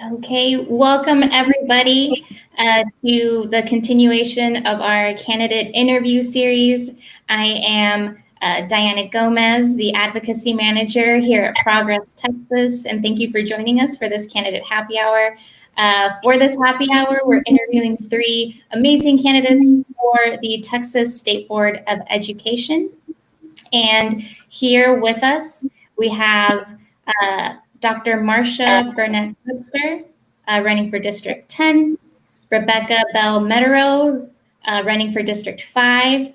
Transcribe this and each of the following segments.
Okay, welcome everybody to the continuation of our candidate interview series. I am Diana Gómez, the Advocacy Manager here at Progress, Texas, and thank you for joining us for this candidate happy hour. For this happy hour, we're interviewing 3 amazing candidates for the Texas State Board of Education. And here with us, we have Dr. Marsha Burnett-Webster, running for District 10, Rebecca Bell-Metereau, running for District 5,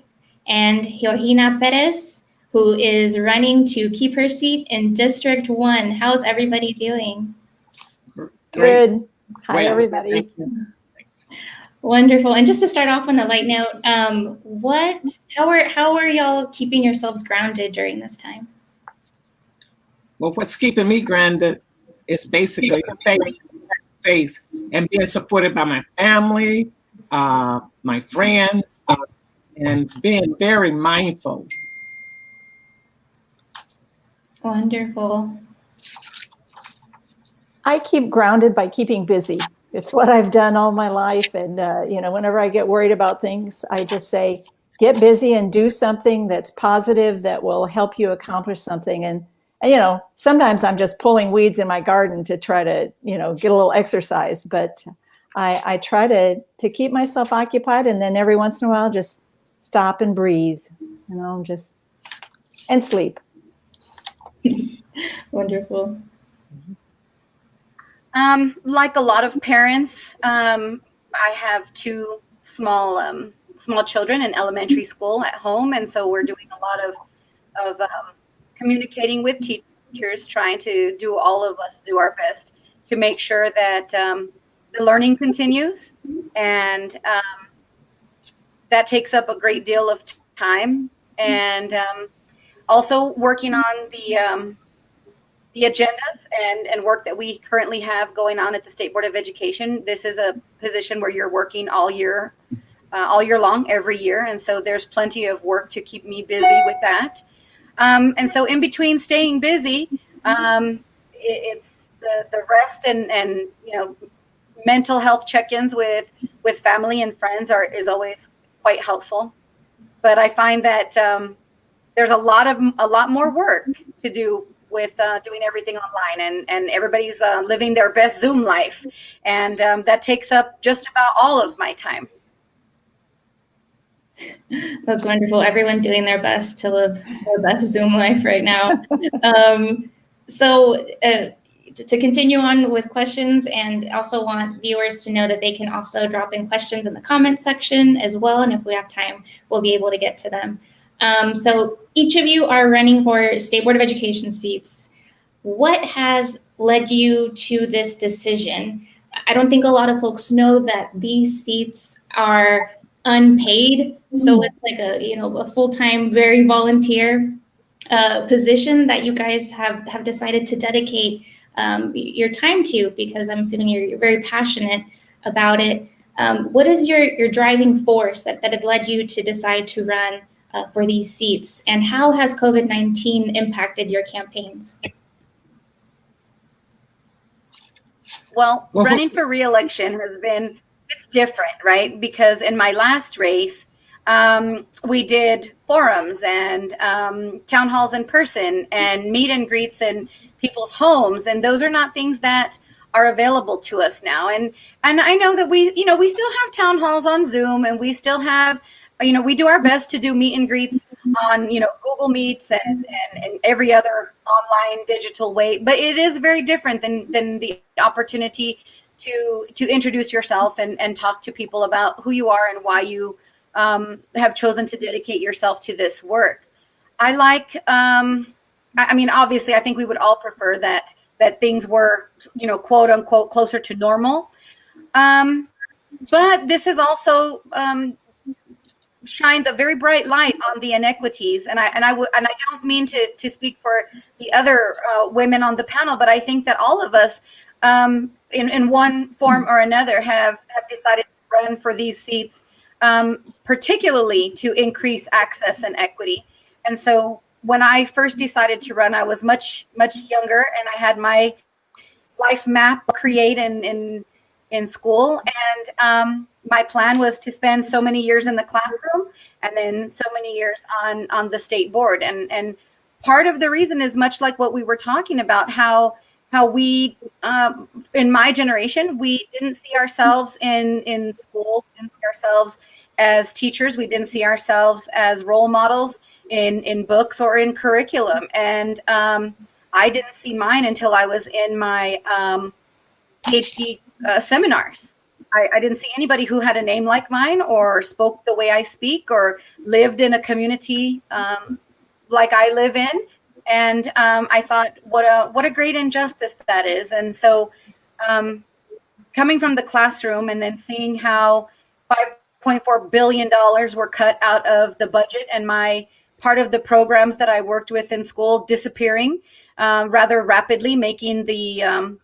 and Georgina Perez, who is running to keep her seat in District 1. How's everybody doing? Good. Hi, everybody. Wonderful. And just to start off on a light note, how are y'all keeping yourselves grounded during this time? Well, what's keeping me grounded is basically faith and being supported by my family, my friends, and being very mindful. Wonderful. I keep grounded by keeping busy. It's what I've done all my life. And, whenever I get worried about things, I just say, get busy and do something that's positive that will help you accomplish something. And sometimes I'm just pulling weeds in my garden to try to, get a little exercise. But I try to keep myself occupied. And then every once in a while, just stop and breathe, and sleep. Wonderful. Like a lot of parents, I have 2 small children in elementary school at home, and so we're doing a lot of communicating with teachers, trying to do all of us do our best to make sure that the learning continues, and that takes up a great deal of time, and also working on the agendas and work that we currently have going on at the State Board of Education. This is a position where you're working all year long, every year. And so there's plenty of work to keep me busy with that. And so in between staying busy, it's the rest and mental health check-ins with family and friends is always quite helpful. But I find that there's a lot more work to do with doing everything online, and everybody's living their best Zoom life, and that takes up just about all of my time. That's wonderful. Everyone doing their best to live their best Zoom life right now. So to continue on with questions, and also want viewers to know that they can also drop in questions in the comment section as well, and if we have time, we'll be able to get to them. So each of you are running for State Board of Education seats. What has led you to this decision? I don't think a lot of folks know that these seats are unpaid. So it's like a full-time, very volunteer position that you guys have decided to dedicate your time to, because I'm assuming you're very passionate about it. What is your driving force that had led you to decide to run for these seats, and how has COVID-19 impacted your campaigns? Well, running for re-election it's different, right? Because in my last race, we did forums and town halls in person and meet and greets in people's homes, and those are not things that are available to us now. And I know that we still have town halls on Zoom, and we still have we do our best to do meet and greets on, Google Meets and every other online digital way. But it is very different than the opportunity to introduce yourself and talk to people about who you are and why you have chosen to dedicate yourself to this work. I like, obviously, I think we would all prefer that things were, quote unquote, closer to normal. But this has also shined a very bright light on the inequities, and I don't mean to speak for the other women on the panel, but I think that all of us, in one form or another, have decided to run for these seats, particularly to increase access and equity. And so when I first decided to run, I was much younger, and I had my life map create in school. And my plan was to spend so many years in the classroom and then so many years on the state board. And part of the reason is much like what we were talking about, how we, in my generation, we didn't see ourselves in school, didn't see ourselves as teachers. We didn't see ourselves as role models in books or in curriculum. And I didn't see mine until I was in my PhD seminars. I didn't see anybody who had a name like mine or spoke the way I speak or lived in a community like I live in. And I thought, what a great injustice that is. And so coming from the classroom and then seeing how $5.4 billion were cut out of the budget and my part of the programs that I worked with in school disappearing rather rapidly, making the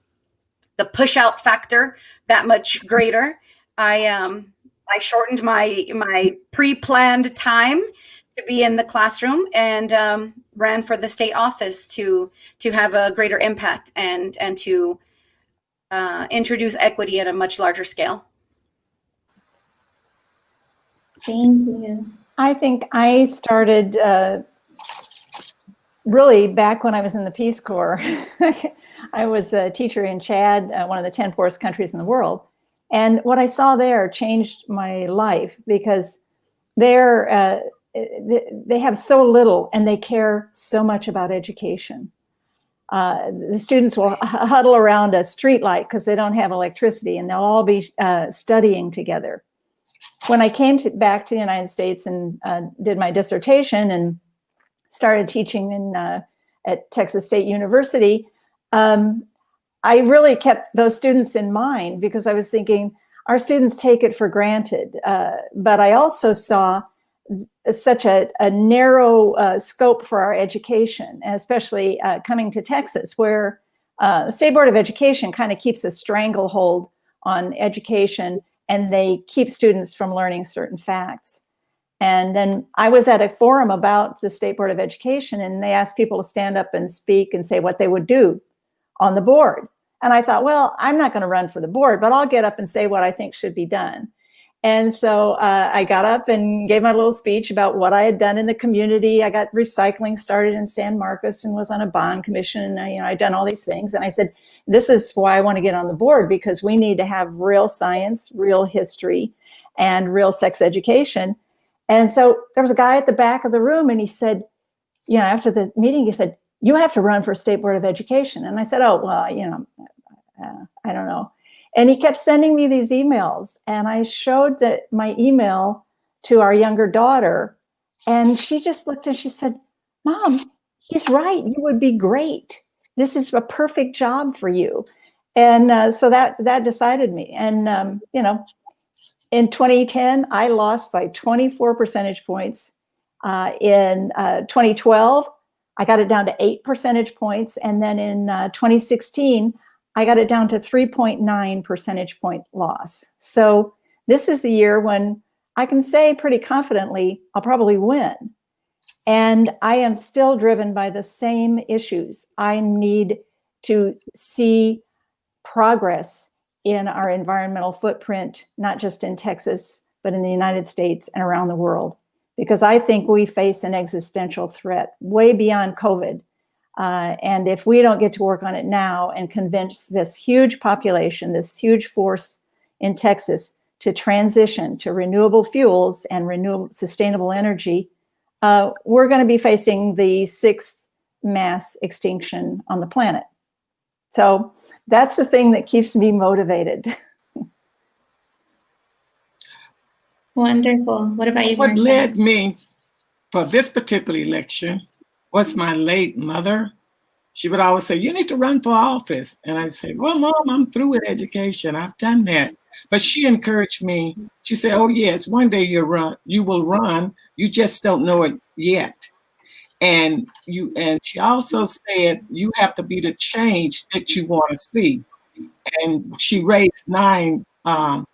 push out factor that much greater. I shortened my pre-planned time to be in the classroom and ran for the state office to have a greater impact and to introduce equity at a much larger scale. Thank you. I think I started really back when I was in the Peace Corps. I was a teacher in Chad, one of the 10 poorest countries in the world. And what I saw there changed my life because they have so little and they care so much about education. The students will huddle around a street light because they don't have electricity and they'll all be studying together. When I came back to the United States and did my dissertation and started teaching at Texas State University, I really kept those students in mind because I was thinking our students take it for granted. But I also saw such a narrow scope for our education, especially coming to Texas, where the State Board of Education kind of keeps a stranglehold on education and they keep students from learning certain facts. And then I was at a forum about the State Board of Education and they asked people to stand up and speak and say what they would do on the board. And I thought, well, I'm not going to run for the board, but I'll get up and say what I think should be done. And so I got up and gave my little speech about what I had done in the community. I got recycling started in San Marcos and was on a bond commission. And I'd done all these things. And I said, this is why I want to get on the board, because we need to have real science, real history, and real sex education. And so there was a guy at the back of the room and he said, after the meeting, he said, you have to run for State Board of Education. And I said, oh, well, I don't know. And he kept sending me these emails and I showed my email to our younger daughter and she just looked and she said, Mom, he's right. You would be great. This is a perfect job for you. And so that decided me. And, in 2010, I lost by 24 percentage points. In 2012, I got it down to 8 percentage points. And then in 2016, I got it down to 3.9 percentage point loss. So this is the year when I can say pretty confidently, I'll probably win. And I am still driven by the same issues. I need to see progress in our environmental footprint, not just in Texas, but in the United States and around the world. Because I think we face an existential threat way beyond COVID. And if we don't get to work on it now and convince this huge population, this huge force in Texas to transition to renewable fuels and renewable sustainable energy, we're going to be facing the 6th mass extinction on the planet. So that's the thing that keeps me motivated. Wonderful. What about you, What Marsha? led me for this particular election was my late mother. She would always say, you need to run for office. And I'd say, well, Mom, I'm through with education. I've done that. But she encouraged me. She said, oh, yes, one day you will run. You just don't know it yet. And she also said, you have to be the change that you want to see. And she raised 9. I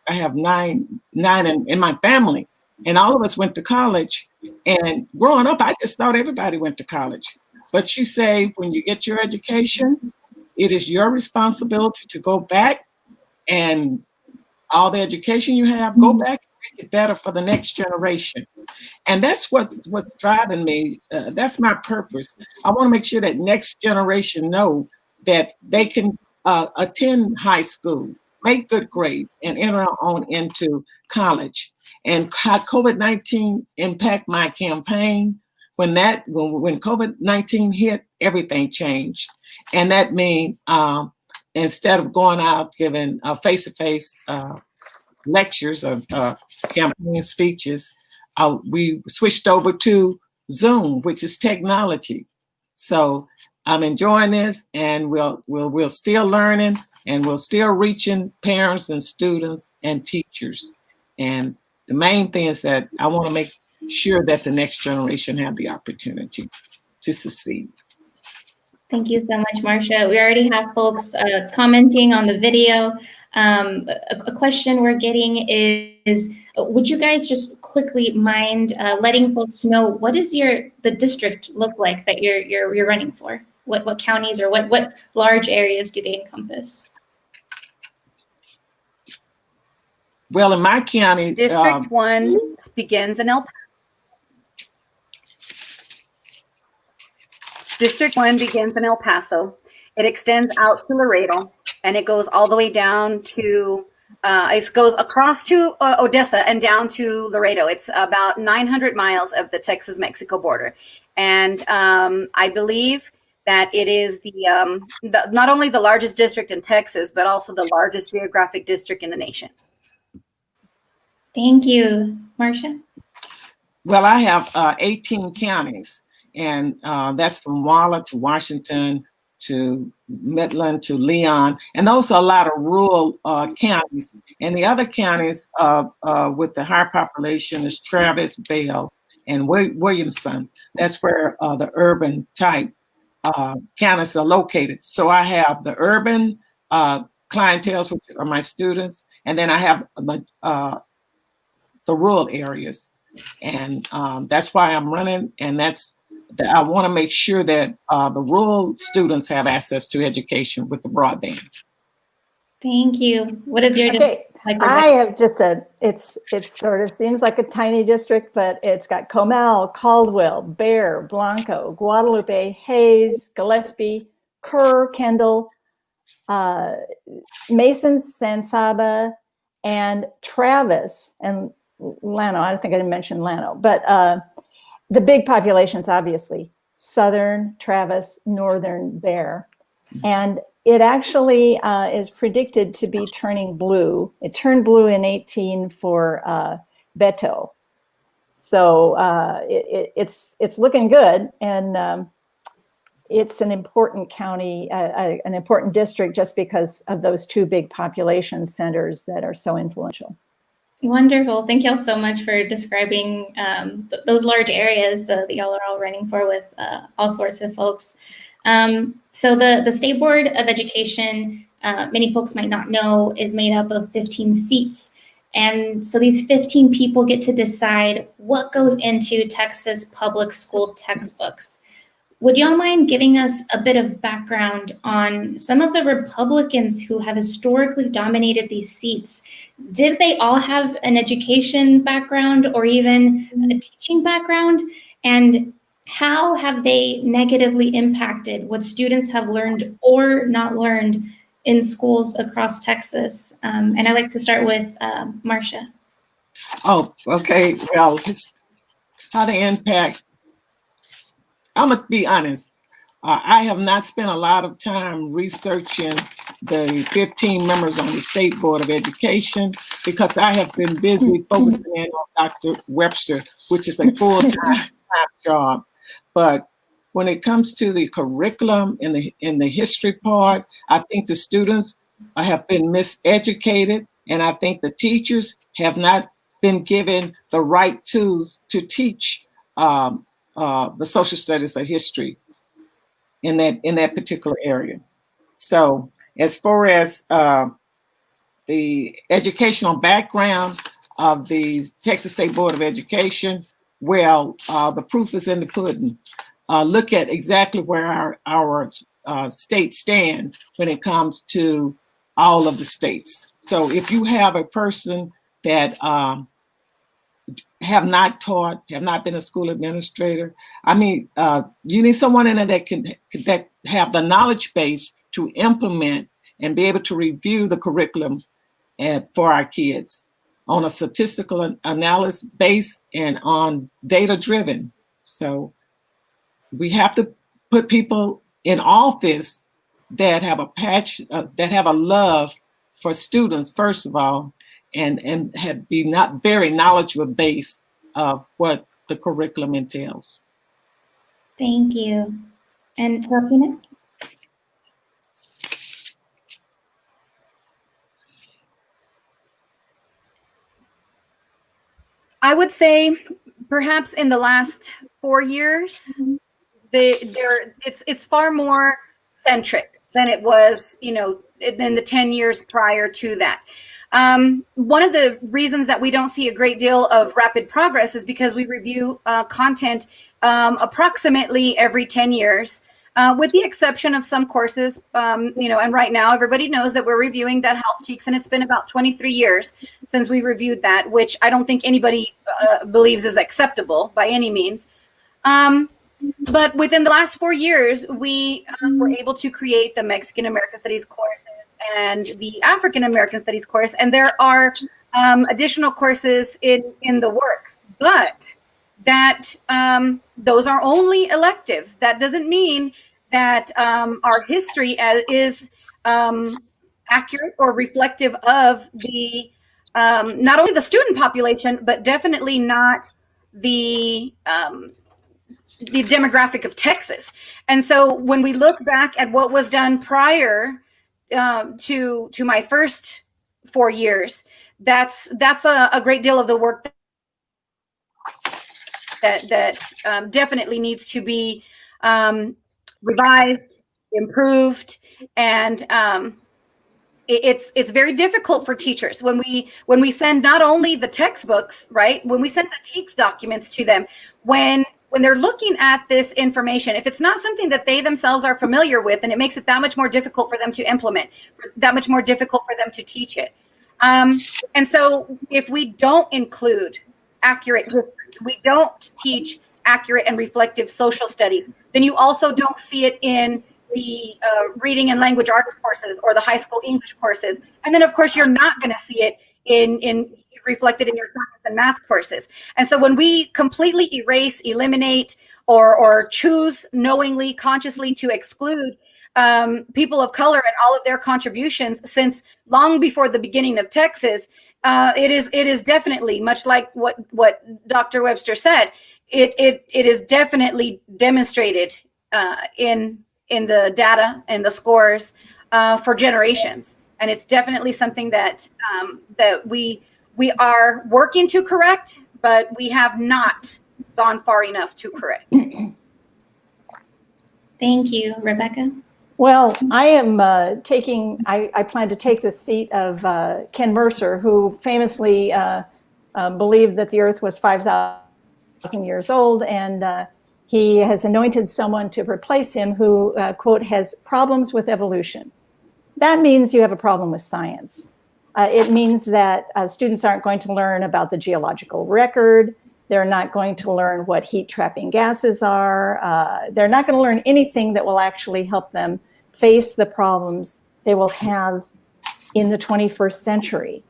have nine in my family. And all of us went to college. And growing up, I just thought everybody went to college. But she said, when you get your education, it is your responsibility to go back and all the education you have, go back and make it better for the next generation. And that's what's driving me. That's my purpose. I want to make sure that next generation know that they can attend high school, make good grades, and enter on into college. And how COVID-19 impact my campaign, when COVID-19 hit, everything changed. And that means instead of going out giving face-to-face lectures of campaign speeches, we switched over to Zoom, which is technology. So I'm enjoying this, and we're still learning, and we're still reaching parents and students and teachers. And the main thing is that I want to make sure that the next generation have the opportunity to succeed. Thank you so much, Marsha. We already have folks commenting on the video. A question we're getting is, would you guys just quickly mind letting folks know what does the district look like that you're running for? What counties or what large areas do they encompass? Well, in my county, District 1 begins in El Paso. District 1 begins in El Paso. It extends out to Laredo, and it goes all the way down to, it goes across to Odessa and down to Laredo. It's about 900 miles of the Texas-Mexico border. And I believe that it is not only the largest district in Texas, but also the largest geographic district in the nation. Thank you. Marsha? Well, I have 18 counties, and that's from Waller to Washington to Midland to Leon, and those are a lot of rural counties. And the other counties with the higher population is Travis, Bell, and Williamson. That's where the urban type counties are located. So I have the urban clienteles, which are my students, and then I have the rural areas. And that's why I'm running, and I want to make sure that the rural students have access to education with the broadband. Thank you. What is your Okay, I have just it sort of seems like a tiny district, but it's got Comal, Caldwell, Bear, Blanco, Guadalupe, Hayes, Gillespie, Kerr, Kendall, Mason, San Saba, and Travis, and Llano. I don't think I didn't mention Llano, but the big populations, obviously, Southern, Travis, Northern, Bear. And it actually is predicted to be turning blue. It turned blue in 2018 for Beto. So it's looking good. And it's an important county, an important district, just because of those two big population centers that are so influential. Wonderful. Thank y'all so much for describing those large areas that y'all are all running for with all sorts of folks. So the State Board of Education, many folks might not know, is made up of 15 seats. And so these 15 people get to decide what goes into Texas public school textbooks. Would y'all mind giving us a bit of background on some of the Republicans who have historically dominated these seats? Did they all have an education background or even a teaching background? And how have they negatively impacted what students have learned or not learned in schools across Texas? And I'd like to start with Marsha. Oh, okay. Well, how they impact. I'm going to be honest. I have not spent a lot of time researching the 15 members on the State Board of Education because I have been busy focusing in on Dr. Webster, which is a full-time job. But when it comes to the curriculum in the history part, I think the students have been miseducated, and I think the teachers have not been given the right tools to teach the social studies or history in that particular area. So as far as the educational background of the Texas State Board of Education, well, the proof is in the pudding. Look at exactly where our state stand when it comes to all of the states. So if you have a person that have not taught, have not been a school administrator, I mean, you need someone in there that have the knowledge base to implement and be able to review the curriculum for our kids on a statistical analysis base and on data driven. So we have to put people in office that have a passion, that have a love for students, first of all, and have be not very knowledgeable base of what the curriculum entails. Thank you. And Georgina? I would say perhaps in the last 4 years, it's far more centric than it was, in the 10 years prior to that. One of the reasons that we don't see a great deal of rapid progress is because we review content approximately every 10 years. With the exception of some courses, and right now everybody knows that we're reviewing the health TEKS, and it's been about 23 years since we reviewed that, which I don't think anybody believes is acceptable by any means. But within the last 4 years, we were able to create the Mexican American Studies course and the African American Studies course, and there are additional courses in the works, but that those are only electives. That doesn't mean that our history is accurate or reflective of the not only the student population, but definitely not the demographic of Texas. And so when we look back at what was done prior to my first 4 years, that's a great deal of the work that definitely needs to be revised, improved, and it's very difficult for teachers when we send not only the textbooks, right? When we send the TEKS documents to them, when they're looking at this information, if it's not something that they themselves are familiar with, then it makes it that much more difficult for them to implement, that much more difficult for them to teach it. And so if we don't include accurate history, we don't teach accurate and reflective social studies, then you also don't see it in the reading and language arts courses or the high school English courses. And then of course you're not going to see it in reflected in your science and math courses. And so when we completely erase, eliminate, or choose knowingly, consciously to exclude people of color and all of their contributions since long before the beginning of Texas, it is definitely, much like what Dr. Webster said, it is definitely demonstrated in the data and the scores for generations. And it's definitely something that we are working to correct, but we have not gone far enough to correct. Thank you. Rebecca? Well, I am I plan to take the seat of Ken Mercer, who famously believed that the Earth was 5,000 years old, and he has anointed someone to replace him who, quote, has problems with evolution. That means you have a problem with science. It means that students aren't going to learn about the geological record. They're not going to learn what heat trapping gases are. They're not going to learn anything that will actually help them face the problems they will have in the 21st century.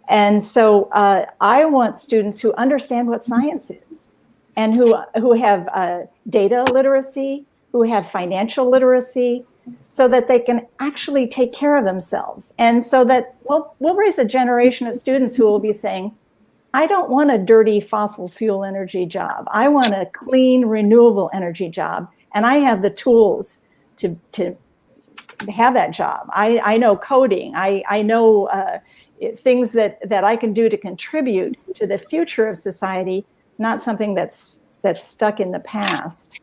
And so I want students who understand what science is and who have data literacy, who have financial literacy, so that they can actually take care of themselves. And so that we'll raise a generation of students who will be saying, I don't want a dirty fossil fuel energy job. I want a clean, renewable energy job. And I have the tools to have that job. I know coding. I know things that I can do to contribute to the future of society, not something that's stuck in the past.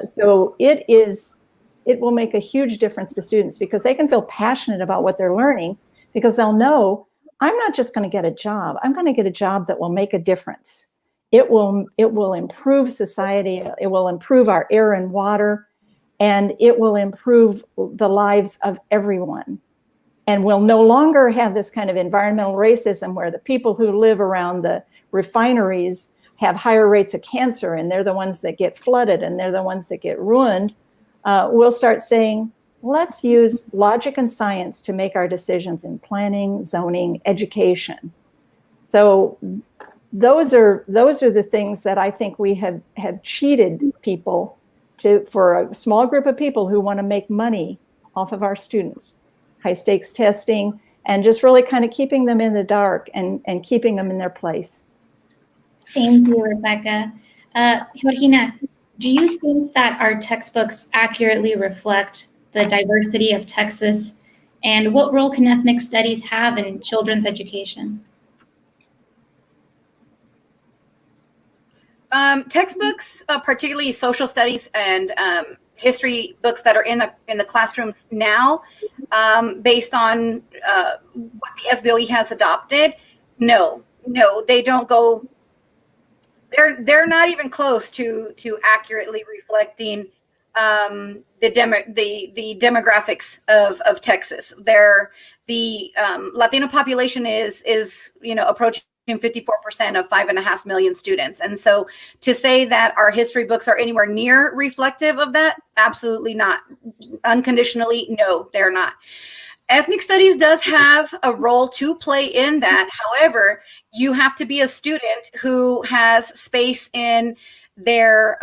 So it will make a huge difference to students because they can feel passionate about what they're learning, because they'll know, I'm not just going to get a job. I'm going to get a job that will make a difference. It will improve society. It will improve our air and water. and it will improve the lives of everyone. And we'll no longer have this kind of environmental racism where the people who live around the refineries have higher rates of cancer, and they're the ones that get flooded, and they're the ones that get ruined. We'll start saying, let's use logic and science to make our decisions in planning, zoning, education. So those are the things that I think we have cheated people for a small group of people who want to make money off of our students. High stakes testing, and just really kind of keeping them in the dark and keeping them in their place. Thank you, Rebecca. Georgina, do you think that our textbooks accurately reflect the diversity of Texas, and what role can ethnic studies have in children's education? Textbooks, particularly social studies and history books that are in the classrooms now, based on what the SBOE has adopted, no, they don't go. They're not even close to accurately reflecting the demographics of Texas. The Latino population is approaching 54% of 5.5 million students. And so to say that our history books are anywhere near reflective of that, absolutely not. Unconditionally, no, they're not. Ethnic studies does have a role to play in that. However, you have to be a student who has space in their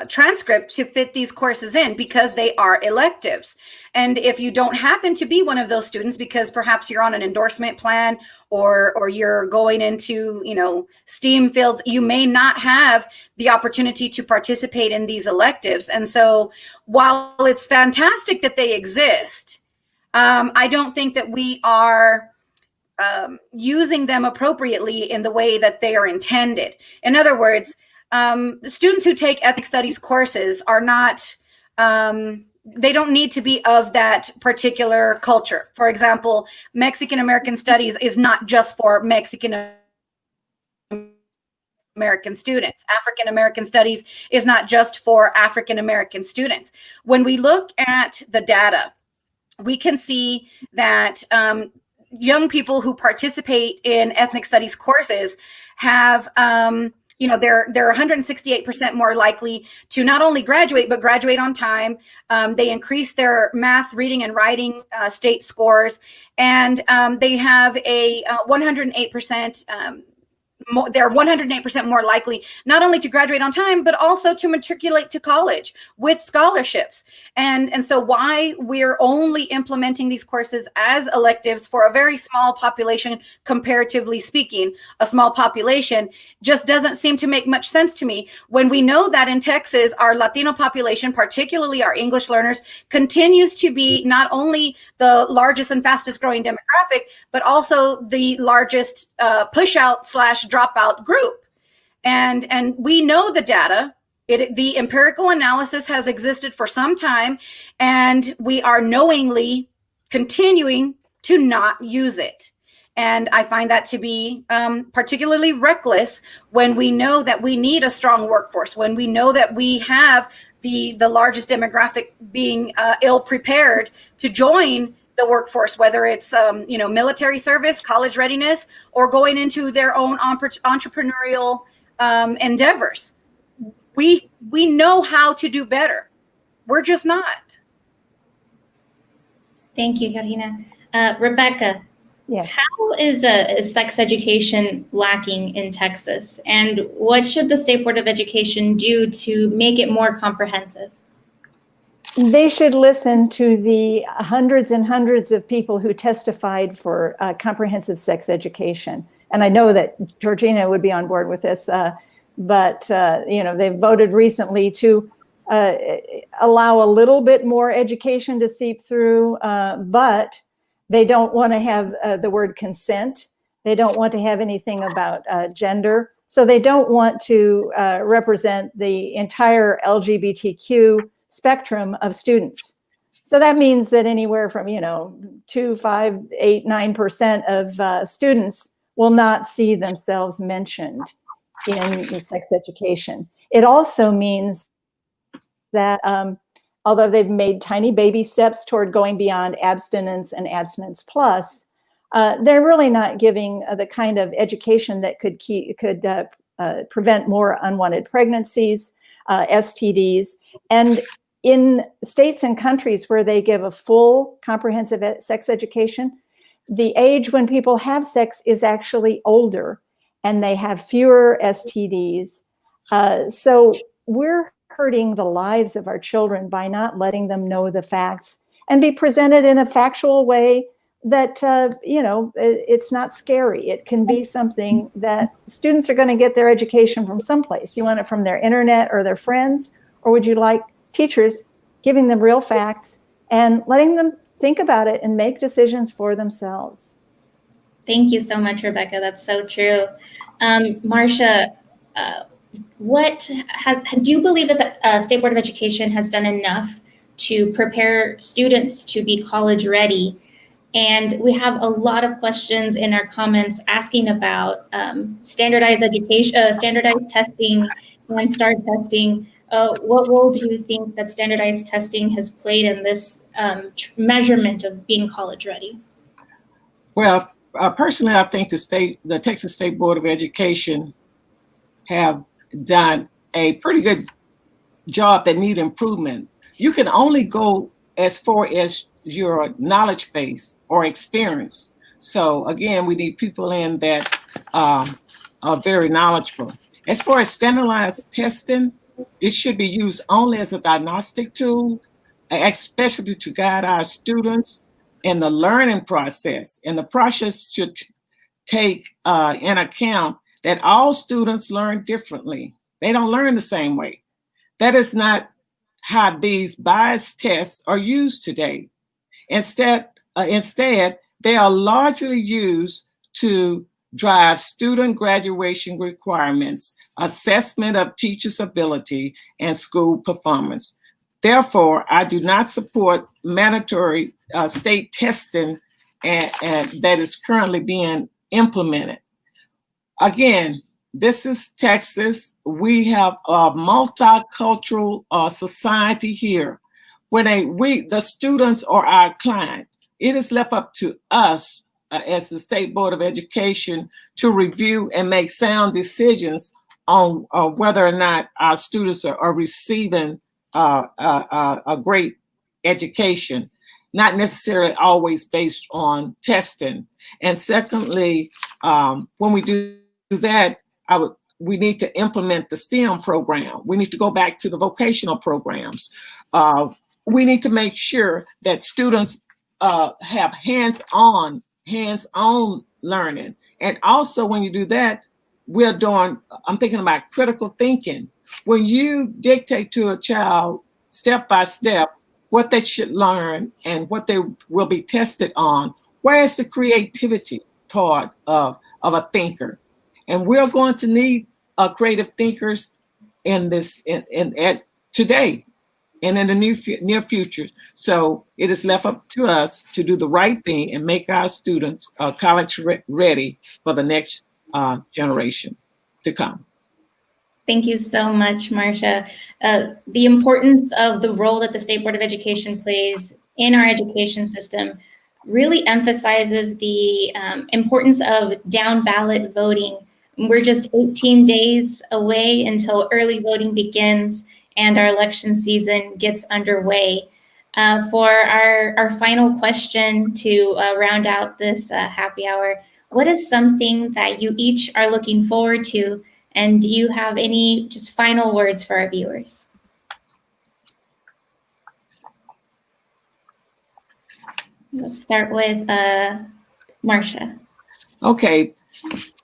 transcript to fit these courses in, because they are electives. And if you don't happen to be one of those students, because perhaps you're on an endorsement plan or you're going into STEAM fields, you may not have the opportunity to participate in these electives. And so while it's fantastic that they exist, I don't think that we are using them appropriately in the way that they are intended. In other words, students who take ethnic studies courses are not, they don't need to be of that particular culture. For example, Mexican American studies is not just for Mexican American students. African American studies is not just for African American students. When we look at the data, we can see that young people who participate in ethnic studies courses have they're 168% more likely to not only graduate, but graduate on time. They increase their math, reading, and writing state scores, and they have a 108%. They're 108% more likely not only to graduate on time, but also to matriculate to college with scholarships. And so why we're only implementing these courses as electives for a very small population, comparatively speaking, a small population, just doesn't seem to make much sense to me, when we know that in Texas, our Latino population, particularly our English learners, continues to be not only the largest and fastest growing demographic, but also the largest push out / dropout group. And we know the data. The empirical analysis has existed for some time, and we are knowingly continuing to not use it. And I find that to be particularly reckless when we know that we need a strong workforce, when we know that we have the largest demographic being ill-prepared to join the workforce, whether it's military service, college readiness, or going into their own entrepreneurial endeavors. We know how to do better. We're just not. Thank you, Georgina. Rebecca, Yes. how is sex education lacking in Texas, and what should the State Board of Education do to make it more comprehensive? They should listen to the hundreds and hundreds of people who testified for comprehensive sex education. And I know that Georgina would be on board with this, but they've voted recently to allow a little bit more education to seep through, but they don't want to have the word consent. They don't want to have anything about gender. So they don't want to represent the entire LGBTQ spectrum of students. So that means that anywhere from 2, 5, 8, 9% of students will not see themselves mentioned in sex education. It also means that although they've made tiny baby steps toward going beyond abstinence and abstinence plus, they're really not giving the kind of education that could prevent more unwanted pregnancies, STDs. And in states and countries where they give a full comprehensive sex education, the age when people have sex is actually older and they have fewer STDs. So we're hurting the lives of our children by not letting them know the facts and be presented in a factual way that, it's not scary. It can be something that students are going to get their education from someplace. You want it from their internet or their friends, or would you like teachers giving them real facts and letting them think about it and make decisions for themselves? Thank you so much, Rebecca. That's so true. Marsha, do you believe that the State Board of Education has done enough to prepare students to be college ready? And we have a lot of questions in our comments asking about standardized education, standardized testing, and STAR testing. What role do you think that standardized testing has played in this measurement of being college ready? Well, personally, I think the Texas State Board of Education have done a pretty good job that need improvement. You can only go as far as your knowledge base or experience. So again, we need people in that are very knowledgeable. As far as standardized testing, it should be used only as a diagnostic tool, especially to guide our students in the learning process. And the process should take in account that all students learn differently. They don't learn the same way. That is not how these biased tests are used today. Instead, they are largely used to drive student graduation requirements, assessment of teachers' ability, and school performance. Therefore, I do not support mandatory state testing and that is currently being implemented. Again, this is Texas. We have a multicultural society here. When the students are our client, it is left up to us as the State Board of Education to review and make sound decisions on whether or not our students are receiving a great education, not necessarily always based on testing. And secondly, when we do that, we need to implement the STEM program. We need to go back to the vocational programs. We need to make sure that students have hands-on learning. And also when you do that, I'm thinking about critical thinking. When you dictate to a child step by step what they should learn and what they will be tested on, where is the creativity part of a thinker? And we're going to need creative thinkers in today and in the near future. So it is left up to us to do the right thing and make our students college ready for the next generation to come. Thank you so much, Marsha. The importance of the role that the State Board of Education plays in our education system really emphasizes the importance of down ballot voting. We're just 18 days away until early voting begins and our election season gets underway. For our final question to round out this happy hour, what is something that you each are looking forward to? And do you have any just final words for our viewers? Let's start with Marsha. Okay,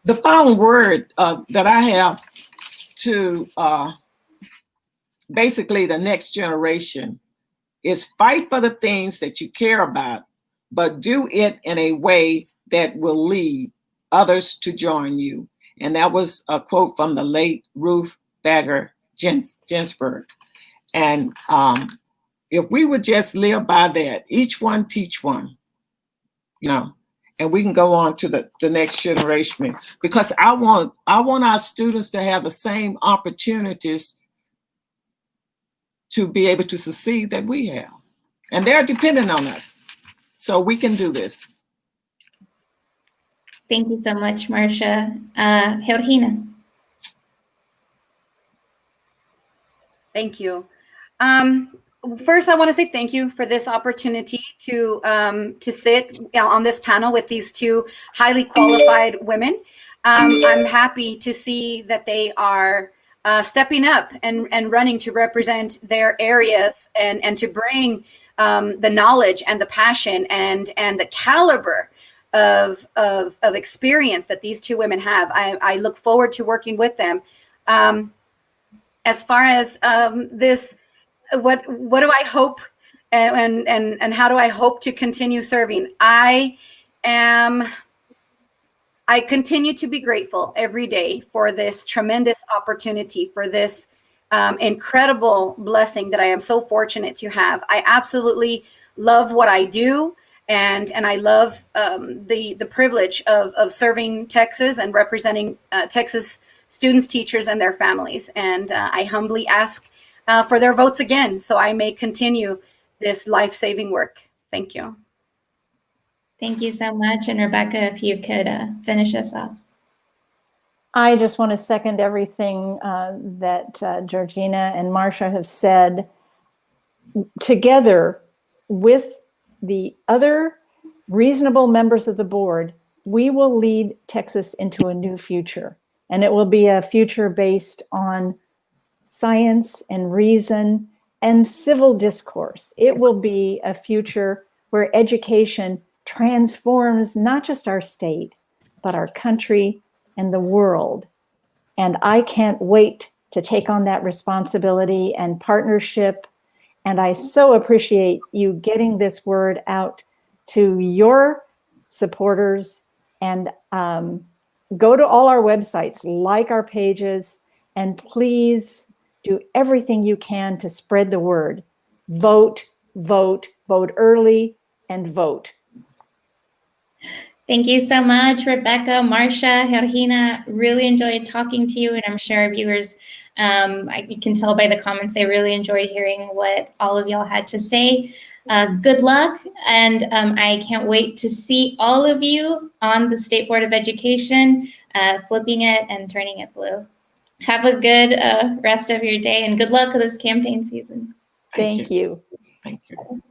the final word that I have to basically the next generation is fight for the things that you care about, but do it in a way that will lead others to join you. And that was a quote from the late Ruth Bader Ginsburg. And if we would just live by that, each one teach one, and we can go on to the next generation, because I want our students to have the same opportunities to be able to succeed that we have. And they're dependent on us. So we can do this. Thank you so much, Marsha. Georgina. Thank you. First, I want to say thank you for this opportunity to sit on this panel with these two highly qualified women. I'm happy to see that they are stepping up and running to represent their areas and to bring the knowledge and the passion and the caliber of experience that these two women have. I look forward to working with them. As far as this, what do I hope and how do I hope to continue serving? I continue to be grateful every day for this tremendous opportunity, for this incredible blessing that I am so fortunate to have. I absolutely love what I do, and I love the privilege of serving Texas and representing Texas students, teachers, and their families. And I humbly ask for their votes again, so I may continue this life-saving work. Thank you. Thank you so much. And Rebecca, if you could finish us off. I just want to second everything that Georgina and Marsha have said. Together with the other reasonable members of the board, we will lead Texas into a new future. And it will be a future based on science and reason and civil discourse. It will be a future where education transforms not just our state, but our country and the world. And I can't wait to take on that responsibility and partnership. And I so appreciate you getting this word out to your supporters, and go to all our websites, like our pages, and please do everything you can to spread the word. Vote, vote, vote early, and vote. Thank you so much, Rebecca, Marsha, Georgina. Really enjoyed talking to you, and I'm sure our viewers, you can tell by the comments, they really enjoyed hearing what all of y'all had to say. Good luck, and I can't wait to see all of you on the State Board of Education, flipping it and turning it blue. Have a good rest of your day, and good luck with this campaign season. Thank you. Thank you.